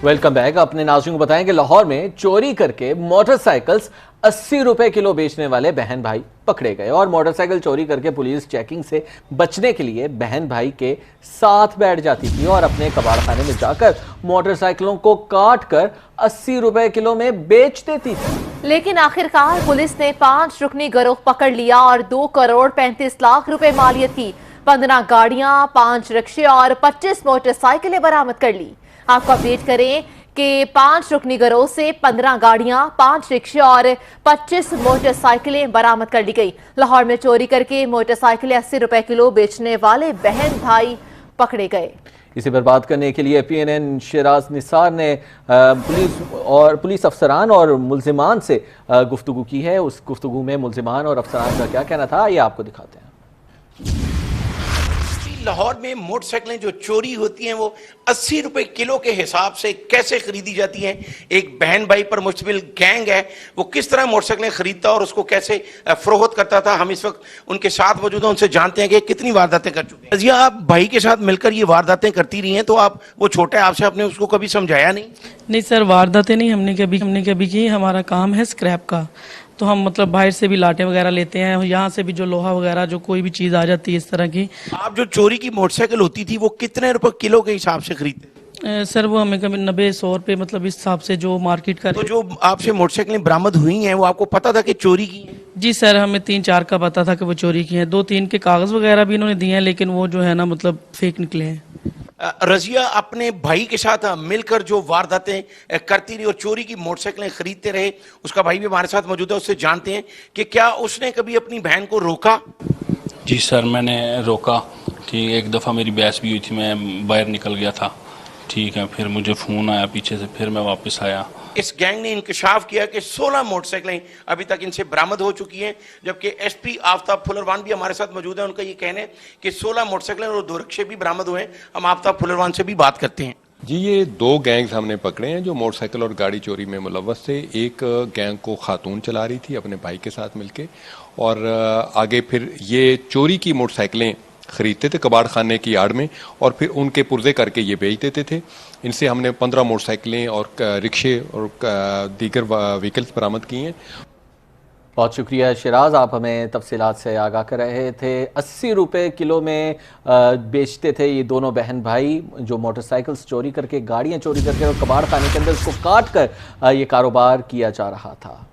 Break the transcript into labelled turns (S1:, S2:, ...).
S1: Welcome back. अपने नाज़रीन को बताएं कि लाहौर में चोरी करके मोटरसाइकिल्स 80 रुपए किलो बेचने वाले बहन भाई पकड़े गए और मोटरसाइकिल चोरी करके पुलिस चेकिंग से बचने के लिए बहन भाई के साथ बैठ जाती थी और अपने कबाड़खाने में जाकर मोटरसाइकिलों को काट कर 80 रुपए किलो में बेच देती थी।
S2: लेकिन आखिरकार पुलिस ने 5 रुकनी गिरोह पकड़ लिया और 2 करोड़ 35 लाख रुपए मालियत की 15 गाड़ियां, 5 रिक्शे और 25 मोटरसाइकिलें बरामद कर ली। आपको अपडेट करें कि 5 रुकनी गिरोह से 15 गाड़ियां, 5 रिक्शे और 25 मोटरसाइकिलें बरामद कर ली गई। लाहौर में चोरी करके मोटरसाइकिलें 80 रुपए किलो बेचने वाले बहन भाई पकड़े गए।
S1: इसी पर बात करने के लिए PNN शिराज निसार ने पुलिस अफसरान और मुल्जिमान से गुफ्तगू की है। उस गुफ्तगू में मुल्जिमान और अफसरान का क्या कहना था, ये आपको दिखाते हैं।
S3: लाहौर में मोटरसाइकिलें जो चोरी होती हैं वो 80 रुपए किलो के हिसाब से कैसे खरीदी जाती हैं। एक बहन भाई पर मुश्तमिल गैंग है, वो किस तरह मोटरसाइकिलें खरीदता और उसको कैसे फरोख्त करता था। हम इस वक्त उनके साथ मौजूद हैं, उनसे जानते हैं कि कितनी वारदातें कर चुके हैं। रज़िया, आप भाई के साथ मिलकर ये वारदातें करती रही हैं, तो आप वो छोटे आपसे आपने उसको कभी समझाया नहीं?
S4: नहीं सर, वारदातें नहीं हमने कभी की। हमारा काम है स्क्रैप का, तो हम मतलब बाहर से भी लाटें वगैरह लेते हैं, यहाँ से भी जो लोहा वगैरह जो कोई भी चीज़ आ जाती है इस तरह की।
S3: आप जो चोरी की मोटरसाइकिल होती थी वो कितने रुपए किलो के हिसाब से खरीदते?
S4: सर वो हमें कभी 90-100 रुपये मतलब इस हिसाब से जो मार्केट का।
S3: तो जो आपसे मोटरसाइकिलें बरामद हुई हैं वो आपको पता था कि चोरी की हैं?
S4: जी सर, हमें 3-4 का पता था कि वो चोरी की हैं। 2-3 के कागज़ वगैरह भी इन्होंने दिए हैं, लेकिन वो जो है ना मतलब फेक निकले हैं।
S3: रज़िया, अपने भाई के साथ मिलकर जो वारदातें करती रही और चोरी की मोटरसाइकिलें खरीदते रहे, उसका भाई भी हमारे साथ मौजूद है, उससे जानते हैं कि क्या उसने कभी अपनी बहन को रोका?
S5: जी सर, मैंने रोका। ठीक, एक दफ़ा मेरी बहस भी हुई थी, मैं बाहर निकल गया था, ठीक है, फिर मुझे फ़ोन आया पीछे से, फिर मैं वापस आया। इस
S3: गैंग ने इंकशाफ किया कि 16 मोटरसाइकिलें अभी तक इनसे बरामद हो चुकी हैं, जबकि SP आफ्ताब फुलरवान भी हमारे साथ मौजूद है। उनका ये कहना है कि 16 मोटरसाइकिलें और 2 रिक्शे भी बरामद हुए हैं। हम आफ्ताब फुलरवान से भी बात करते हैं।
S6: जी, ये 2 गैंग्स हमने पकड़े हैं जो मोटरसाइकिल और गाड़ी चोरी में मुलव्वस थे। एक गैंग को खातून चला रही थी अपने भाई के साथ मिलके, और आगे फिर ये चोरी की मोटरसाइकिलें खरीदते थे कबाड़ खाने की आड़ में और फिर उनके पुर्जे करके ये बेच देते थे। इनसे हमने 15 मोटरसाइकिलें और रिक्शे और दीगर व्हीकल्स बरामद किए हैं।
S1: बहुत शुक्रिया शिराज, आप हमें तफसीलात से आगाह कर रहे थे। 80 रुपए किलो में बेचते थे ये दोनों बहन भाई, जो मोटरसाइकिल्स चोरी करके, गाड़ियां चोरी करके और कबाड़ खाने के अंदर उसको काट कर ये कारोबार किया जा रहा था।